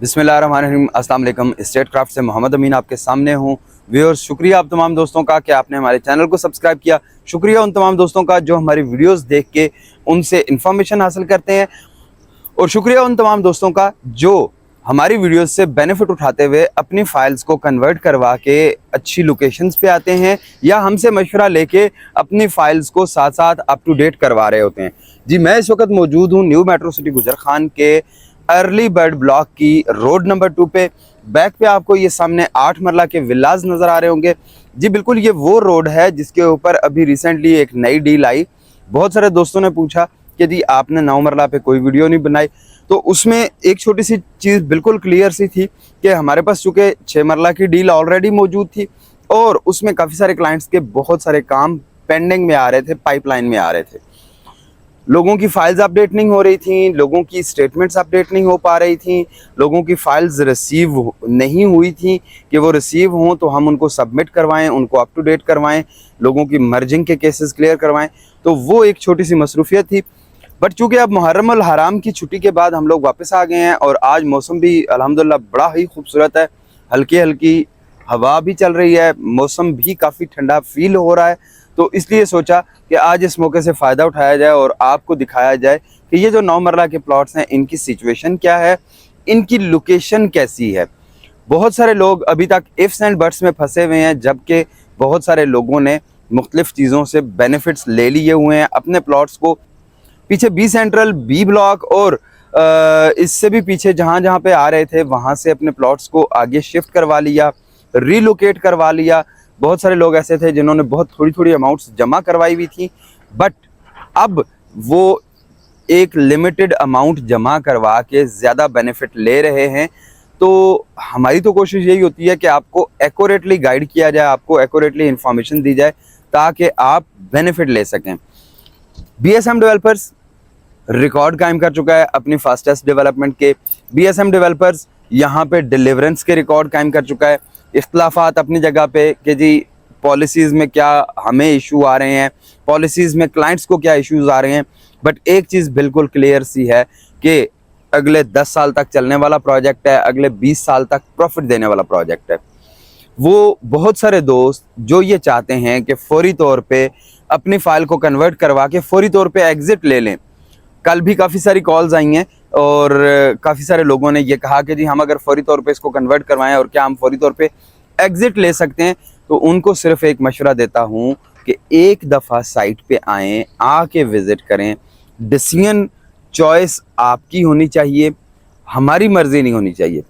बिस्मिल्लाहिर्रहमानिर्रहीम, अस्सलाम वालेकुम। स्टेट क्राफ्ट से मोहम्मद अमीन आपके सामने हूँ। व्यूअर्स, शुक्रिया आप तमाम दोस्तों का कि आपने हमारे चैनल को सब्सक्राइब किया। शुक्रिया उन तमाम दोस्तों का जो हमारी वीडियोस देख के उनसे इन्फॉर्मेशन हासिल करते हैं, और शुक्रिया उन तमाम दोस्तों का जो हमारी वीडियोस से बेनिफिट उठाते हुए अपनी फाइल्स को कन्वर्ट करवा के अच्छी लोकेशंस पे आते हैं या हमसे मशवरा लेके अपनी फाइल्स को साथ साथ अप टू डेट करवा रहे होते हैं। जी, मैं इस वक्त मौजूद हूँ new metro city Gujar Khan के अर्ली बर्ड ब्लॉक की रोड नंबर 2 पे। बैक पे आपको ये सामने 8 मरला के विलाज नज़र आ रहे होंगे। जी बिल्कुल, ये वो रोड है जिसके ऊपर अभी रिसेंटली एक नई डील आई। बहुत सारे दोस्तों ने पूछा कि जी आपने 9 मरला पे कोई वीडियो नहीं बनाई, तो उसमें एक छोटी सी चीज़ बिल्कुल क्लियर सी थी कि हमारे पास चूँकि 6 मरला की डील ऑलरेडी मौजूद थी और उसमें काफ़ी सारे क्लाइंट्स के बहुत सारे काम पेंडिंग में आ रहे थे, पाइपलाइन में आ रहे थे। लोगों की फाइल्स अपडेट नहीं हो रही थी, लोगों की स्टेटमेंट्स अपडेट नहीं हो पा रही थी, लोगों की फाइल्स रिसीव नहीं हुई थी कि वो रिसीव हों तो हम उनको सबमिट करवाएं, उनको अप टू डेट करवाएं, लोगों की मर्जिंग के केसेस क्लियर करवाएं। तो वो एक छोटी सी मसरूफियत थी। बट चूँकि अब मुहर्रम अल हराम की छुट्टी के बाद हम लोग वापस आ गए हैं और आज मौसम भी अल्हम्दुलिल्लाह बड़ा ही खूबसूरत है। हल्की हल्की हवा भी चल रही है, मौसम भी काफ़ी ठंडा फील हो रहा है। तो इसलिए सोचा कि आज इस मौके से फ़ायदा उठाया जाए और आपको दिखाया जाए कि ये जो 9 मरला के प्लॉट्स हैं इनकी सिचुएशन क्या है, इनकी लोकेशन कैसी है। बहुत सारे लोग अभी तक इफ्स एंड बट्स में फंसे हुए हैं, जबकि बहुत सारे लोगों ने मुख्तलिफ चीज़ों से बेनिफिट्स ले लिए हुए हैं। अपने प्लॉट्स को पीछे बी सेंट्रल, बी ब्लॉक और इससे भी पीछे जहाँ जहाँ पे आ रहे थे वहाँ से अपने प्लॉट्स को आगे शिफ्ट करवा लिया, रीलोकेट करवा लिया। बहुत सारे लोग ऐसे थे जिन्होंने बहुत थोड़ी थोड़ी अमाउंट्स जमा करवाई हुई थी, बट अब वो एक लिमिटेड अमाउंट जमा करवा के ज़्यादा बेनिफिट ले रहे हैं। तो हमारी तो कोशिश यही होती है कि आपको एक्यूरेटली गाइड किया जाए, आपको एक्यूरेटली इंफॉर्मेशन दी जाए ताकि आप बेनिफिट ले सकें। BSM डेवलपर्स रिकॉर्ड कायम कर चुका है अपनी फास्टेस्ट डेवलपमेंट के। BSM डेवलपर्स यहाँ पे डिलीवरेंस के रिकॉर्ड कायम कर चुका है। इख्तलाफात अपनी जगह पे कि जी पॉलिसीज़ में क्या हमें इशू आ रहे हैं, पॉलिसीज़ में क्लाइंट्स को क्या इश्यूज़ आ रहे हैं, बट एक चीज़ बिल्कुल क्लियर सी है कि अगले 10 साल तक चलने वाला प्रोजेक्ट है, अगले 20 साल तक प्रॉफिट देने वाला प्रोजेक्ट है। वो बहुत सारे दोस्त जो ये चाहते हैं कि फौरी तौर पे अपनी फ़ाइल को कन्वर्ट करवा के फौरी तौर पे एग्ज़िट ले लें। कल भी काफ़ी सारी कॉल्स आई हैं और काफ़ी सारे लोगों ने ये कहा कि जी हम अगर फौरी तौर पे इसको कन्वर्ट करवाएं और क्या हम फौरी तौर पे एग्ज़िट ले सकते हैं। तो उनको सिर्फ एक मशवरा देता हूँ कि एक दफ़ा साइट पे आएँ, आके विज़िट करें। डिसीजन चॉइस आपकी होनी चाहिए, हमारी मर्ज़ी नहीं होनी चाहिए।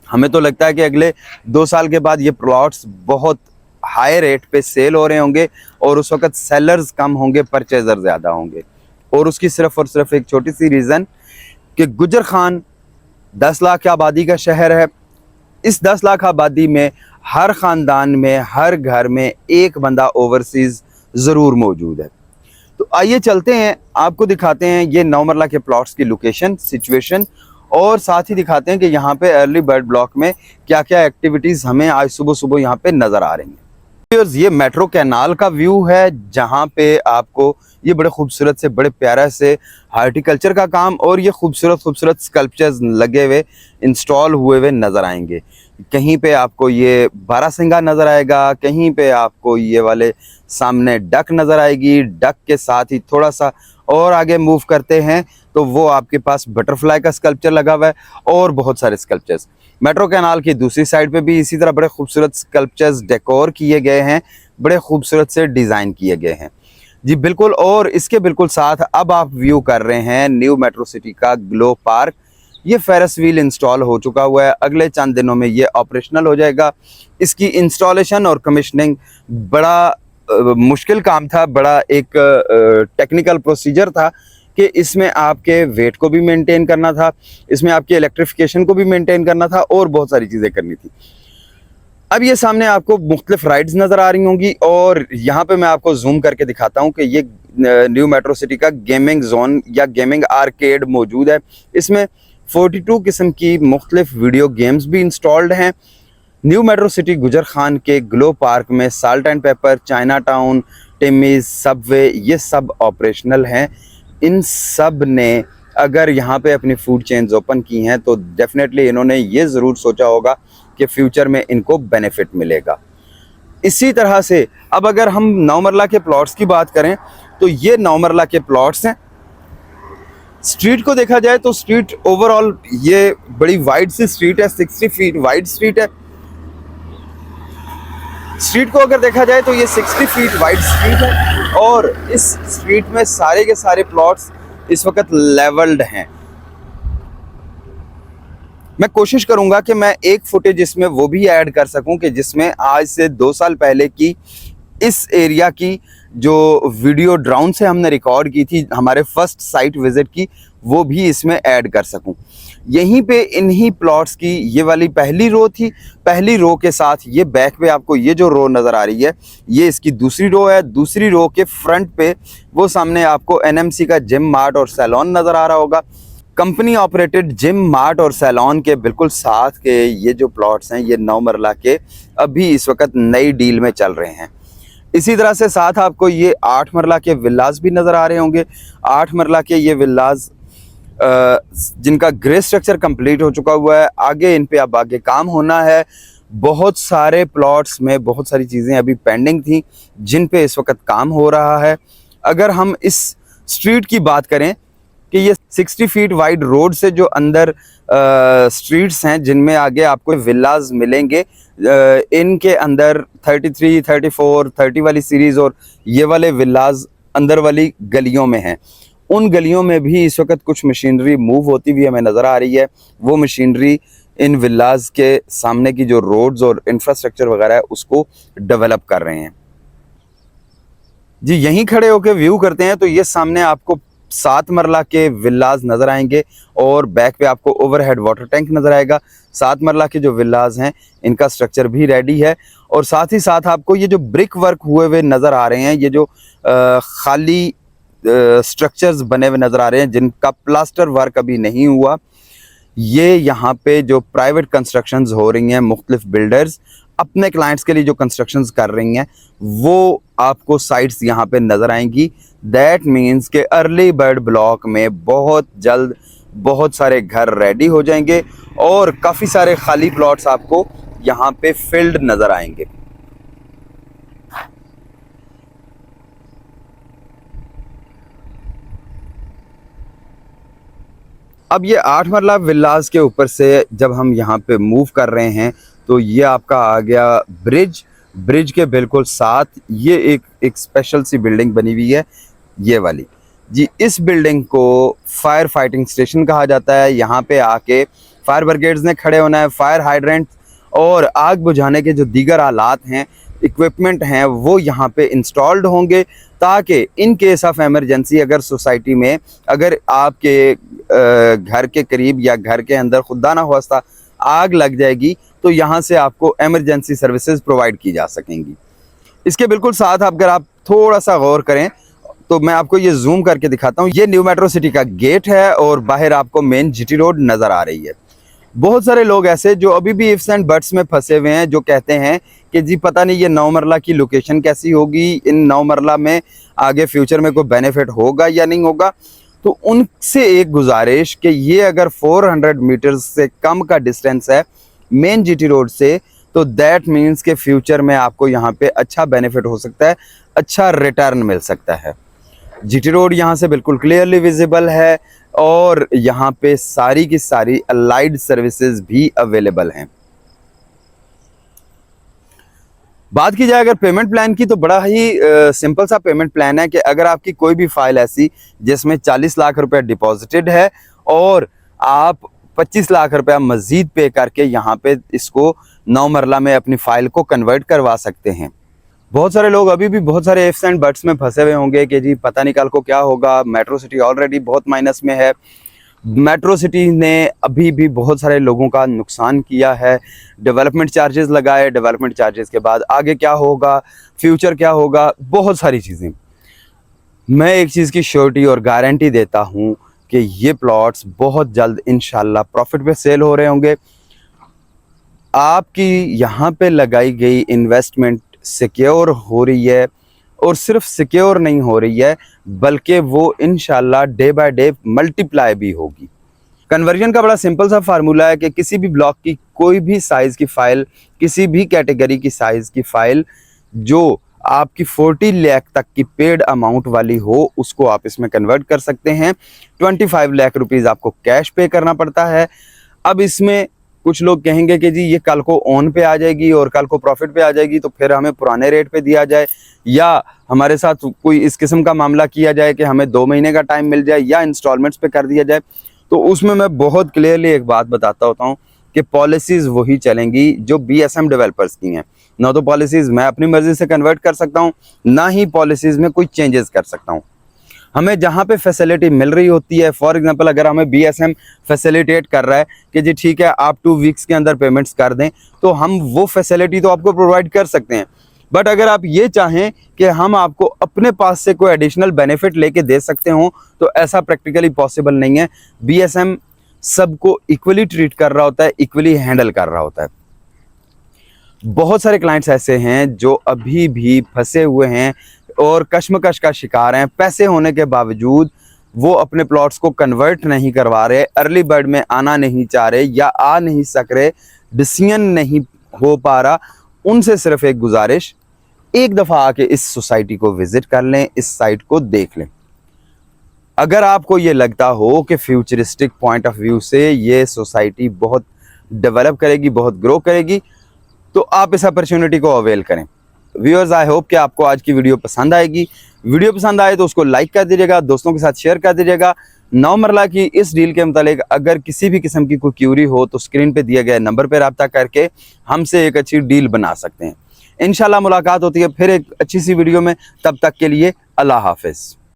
हमें तो लगता है कि अगले 2 साल के बाद ये प्लॉट्स बहुत हाई रेट पे सेल हो रहे होंगे और उस वक्त सेलर्स कम होंगे, परचेजर ज़्यादा होंगे। और उसकी सिर्फ और सिर्फ एक छोटी सी रीज़न कि गुजर खान 10 लाख आबादी का शहर है। इस 10 लाख आबादी में हर ख़ानदान में, हर घर में एक बंदा ओवरसीज़ ज़रूर मौजूद है। तो आइए चलते हैं, आपको दिखाते हैं ये 9 मरला के प्लॉट्स की लोकेशन, सिचुएशन, और साथ ही दिखाते हैं कि यहाँ पे अर्ली बर्ड ब्लॉक में क्या क्या एक्टिविटीज़ हमें आज सुबह सुबह यहाँ पे नज़र आ रही हैं। ये मेट्रो कैनाल का व्यू है जहाँ पे आपको ये बड़े खूबसूरत से, बड़े प्यारा से हार्टिकल्चर का काम और ये खूबसूरत खूबसूरत स्कल्पचर्स लगे हुए, इंस्टॉल हुए हुए नज़र आएंगे। कहीं पे आपको ये बारहसिंगा नज़र आएगा, कहीं पे आपको ये वाले सामने डक नज़र आएगी। डक के साथ ही थोड़ा सा और आगे मूव करते हैं तो वो आपके पास बटरफ्लाई का स्कल्पचर लगा हुआ है और बहुत सारे स्कल्पचर्स। मेट्रो कैनाल की दूसरी साइड पे भी इसी तरह बड़े खूबसूरत स्कल्पचर्स डेकोर किए गए हैं, बड़े खूबसूरत से डिज़ाइन किए गए हैं। जी बिल्कुल, और इसके बिल्कुल साथ अब आप व्यू कर रहे हैं न्यू मेट्रो सिटी का ग्लो पार्क। ये फेरस व्हील इंस्टॉल हो चुका हुआ है, अगले चंद दिनों में ये ऑपरेशनल हो जाएगा। इसकी इंस्टॉलेशन और कमिश्निंग बड़ा मुश्किल काम था, बड़ा एक टेक्निकल प्रोसीजर था कि इसमें आपके वेट को भी मेंटेन करना था, इसमें आपके इलेक्ट्रिफिकेशन को भी मेंटेन करना था और बहुत सारी चीज़ें करनी थी। अब ये सामने आपको मुख्तलिफ राइड्स नज़र आ रही होंगी और यहाँ पे मैं आपको जूम करके दिखाता हूँ कि ये न्यू मेट्रो सिटी का गेमिंग जोन या गेमिंग आर्केड मौजूद है। इसमें 42 किस्म की मुख्तलिफ वीडियो गेम्स भी इंस्टॉल्ड हैं। New metro city Gujar Khan के ग्लो पार्क में salt and pepper, China town, Timmy's, subway, ये सब ऑपरेशनल हैं। इन सब ने अगर यहाँ पे अपनी फूड चेन्स ओपन की हैं तो डेफिनेटली इन्होंने ये ज़रूर सोचा होगा कि फ्यूचर में इनको बेनिफिट मिलेगा। इसी तरह से अब अगर हम 9 मरला के प्लॉट्स की बात करें तो ये 9 मरला के प्लॉट्स हैं। स्ट्रीट को देखा जाए तो स्ट्रीट ओवरऑल ये बड़ी वाइड सी स्ट्रीट है, 60 फीट वाइड स्ट्रीट है। स्ट्रीट को अगर देखा जाए तो ये 60 फीट वाइड स्ट्रीट है और इस स्ट्रीट में सारे के सारे प्लॉट्स इस वक्त लेवल्ड हैं। मैं कोशिश करूंगा कि मैं एक फुटेज इसमें वो भी ऐड कर सकूं कि जिसमें आज से 2 साल पहले की इस एरिया की जो वीडियो ड्रोन से हमने रिकॉर्ड की थी हमारे फर्स्ट साइट विजिट की, वो भी इसमें ऐड कर सकूं। यहीं पे इन्हीं प्लॉट्स की ये वाली पहली रो थी। पहली रो के साथ ये बैक पे आपको ये जो रो नज़र आ रही है ये इसकी दूसरी रो है। दूसरी रो के फ्रंट पे वो सामने आपको एनएमसी का जिम, मार्ट और सैलून नज़र आ रहा होगा। कंपनी ऑपरेटेड जिम, मार्ट और सैलून के बिल्कुल साथ के ये जो प्लॉट्स हैं ये 9 मरला के अभी इस वक्त नई डील में चल रहे हैं। इसी तरह से साथ आपको ये 8 मरला के विलास भी नज़र आ रहे होंगे। 8 मरला के ये विलास जिनका ग्रे स्ट्रक्चर कंप्लीट हो चुका हुआ है, आगे इन पे अब आगे काम होना है। बहुत सारे प्लॉट्स में बहुत सारी चीज़ें अभी पेंडिंग थी जिन पे इस वक्त काम हो रहा है। अगर हम इस स्ट्रीट की बात करें कि ये 60 फीट वाइड रोड से जो अंदर स्ट्रीट्स हैं जिनमें आगे आपको विलास मिलेंगे, इनके अंदर 33, 34, 30 वाली सीरीज़ और ये वाले विलास अंदर वाली गलियों में हैं। उन गलियों में भी इस वक्त कुछ मशीनरी मूव होती हुई हमें नज़र आ रही है। वो मशीनरी इन विलास के सामने की जो रोड्स और इंफ्रास्ट्रक्चर वगैरह है उसको डेवलप कर रहे हैं। जी यहीं खड़े होकर व्यू करते हैं तो ये सामने आपको 7 मरला के विलास नज़र आएंगे और बैक पे आपको ओवरहेड वाटर टैंक नज़र आएगा। 7 मरला के जो विलास हैं इनका स्ट्रक्चर भी रेडी है और साथ ही साथ आपको ये जो ब्रिक वर्क हुए हुए नज़र आ रहे हैं, ये जो खाली स्ट्रक्चर्स बने हुए नज़र आ रहे हैं जिनका प्लास्टर वर्क अभी नहीं हुआ, ये यहाँ पे जो प्राइवेट कंस्ट्रक्शंस हो रही हैं, मुख्तलिफ बिल्डर्स अपने क्लाइंट्स के लिए जो कंस्ट्रक्शंस कर रही हैं वो आपको साइट्स यहाँ पे नज़र आएंगी। दैट मीन्स के अर्ली बर्ड ब्लॉक में बहुत जल्द बहुत सारे घर रेडी हो जाएंगे और काफ़ी सारे खाली प्लॉट्स आपको यहाँ पे फिल्ड नज़र आएंगे। अब ये 8 मरला विलास के ऊपर से जब हम यहाँ पे मूव कर रहे हैं तो ये आपका आ गया ब्रिज के बिल्कुल साथ ये एक स्पेशल सी बिल्डिंग बनी हुई है, ये वाली जी। इस बिल्डिंग को फायर फाइटिंग स्टेशन कहा जाता है। यहाँ पे आके फायर ब्रिगेड्स ने खड़े होना है। फायर हाइड्रेंट और आग बुझाने के जो दीगर आलात हैं, इक्विपमेंट हैं, वो यहाँ पे इंस्टॉल्ड होंगे ताकि इन केस ऑफ एमरजेंसी अगर सोसाइटी में अगर आपके घर के करीब या घर के अंदर खुदा ना खास्ता आग लग जाएगी तो यहाँ से आपको एमरजेंसी सर्विसेज प्रोवाइड की जा सकेंगी। इसके बिल्कुल साथ अगर आप थोड़ा सा गौर करें तो मैं आपको ये जूम करके दिखाता हूँ। ये न्यू मेट्रो सिटी का गेट है और बाहर आपको मेन जीटी रोड नज़र आ रही है। बहुत सारे लोग ऐसे जो अभी भी इफ्स एंड बट्स में फंसे हुए हैं जो कहते हैं कि जी पता नहीं ये 9 मरला की लोकेशन कैसी होगी, इन 9 मरला में आगे फ्यूचर में कोई बेनिफिट होगा या नहीं होगा। तो उनसे एक गुजारिश कि ये अगर 400 मीटर से कम का डिस्टेंस है मेन जीटी रोड से तो दैट मीन्स के फ्यूचर में आपको यहाँ पे अच्छा बेनिफिट हो सकता है, अच्छा रिटर्न मिल सकता है। जीटी रोड यहाँ से बिल्कुल क्लियरली विजिबल है और यहाँ पे सारी की सारी अलाइड सर्विसेज भी अवेलेबल हैं। बात की जाए अगर पेमेंट प्लान की तो बड़ा ही सिंपल सा पेमेंट प्लान है कि अगर आपकी कोई भी फाइल ऐसी जिसमें 40 लाख रुपए डिपॉजिटेड है और आप 25 लाख रुपया मज़ीद पे करके यहाँ पे इसको 9 मरला में अपनी फ़ाइल को कन्वर्ट करवा सकते हैं। बहुत सारे लोग अभी भी बहुत सारे इफ्स एंड बट्स में फंसे हुए होंगे कि जी पता नहीं कल को क्या होगा, मेट्रो सिटी ऑलरेडी बहुत माइनस में है, मेट्रो सिटी ने अभी भी बहुत सारे लोगों का नुकसान किया है, डेवलपमेंट चार्जेस लगाए, डेवलपमेंट चार्जेस के बाद आगे क्या होगा, फ्यूचर क्या होगा, बहुत सारी चीज़ें। मैं एक चीज़ की श्योरिटी और गारंटी देता हूँ कि ये प्लॉट्स बहुत जल्द इंशाल्लाह प्रॉफिट पे सेल हो रहे होंगे। आपकी यहाँ पे लगाई गई इन्वेस्टमेंट सिक्योर हो रही है और सिर्फ सिक्योर नहीं हो रही है बल्कि वो इंशाल्लाह डे बाय डे मल्टीप्लाई भी होगी। कन्वर्जन का बड़ा सिंपल सा फार्मूला है कि किसी भी ब्लॉक की कोई भी साइज की फाइल, किसी भी कैटेगरी की साइज की फाइल जो आपकी 40 लाख तक की पेड अमाउंट वाली हो, उसको आप इसमें कन्वर्ट कर सकते हैं। 25 लाख रुपीस आपको कैश पे करना पड़ता है। अब इसमें कुछ लोग कहेंगे कि जी ये कल को ऑन पे आ जाएगी और कल को प्रॉफिट पे आ जाएगी, तो फिर हमें पुराने रेट पे दिया जाए, या हमारे साथ कोई इस किस्म का मामला किया जाए कि हमें 2 महीने का टाइम मिल जाए या इंस्टॉलमेंट्स पे कर दिया जाए। तो उसमें मैं बहुत क्लियरली एक बात बताता होता हूँ कि पॉलिसीज़ वही चलेंगी जो BSM डेवलपर्स की हैं। ना तो पॉलिसीज़ मैं अपनी मर्जी से कन्वर्ट कर सकता हूँ, ना ही पॉलिसीज़ में कोई चेंजेस कर सकता हूँ। हमें जहाँ पे फैसिलिटी मिल रही होती है, फॉर एग्जांपल अगर हमें BSM फैसिलिटेट कर रहा है कि जी ठीक है आप 2 वीक्स के अंदर पेमेंट्स कर दें, तो हम वो फैसिलिटी तो आपको प्रोवाइड कर सकते हैं। बट अगर आप ये चाहें कि हम आपको अपने पास से कोई एडिशनल बेनिफिट लेके दे सकते हो, तो ऐसा प्रैक्टिकली पॉसिबल नहीं है। BSM सबको इक्वली ट्रीट कर रहा होता है, इक्वली हैंडल कर रहा होता है। बहुत सारे क्लाइंट्स ऐसे हैं जो अभी भी फंसे हुए हैं और कश्मकश का शिकार हैं। पैसे होने के बावजूद वो अपने प्लॉट्स को कन्वर्ट नहीं करवा रहे, अर्ली बर्ड में आना नहीं चाह रहे या आ नहीं सक रहे, डिसीजन नहीं हो पा रहा। उनसे सिर्फ एक गुजारिश, एक दफ़ा आके इस सोसाइटी को विजिट कर लें, इस साइट को देख लें। अगर आपको ये लगता हो कि फ्यूचरिस्टिक पॉइंट ऑफ व्यू से ये सोसाइटी बहुत डेवलप करेगी, बहुत ग्रो करेगी, तो आप इस अपॉर्चुनिटी को अवेल करें। व्यूअर्स, आई होप कि आपको आज की वीडियो पसंद आएगी। वीडियो पसंद आए तो उसको लाइक कर दीजिएगा, दोस्तों के साथ शेयर कर दीजिएगा। 9 मरला की इस डील के मुतालिक अगर किसी भी किस्म की कोई क्यूरी हो तो स्क्रीन पे दिए गए नंबर पर रब्ता करके हमसे एक अच्छी डील बना सकते हैं। इंशाल्लाह मुलाकात होती है फिर एक अच्छी सी वीडियो में। तब तक के लिए अल्लाह हाफिज़।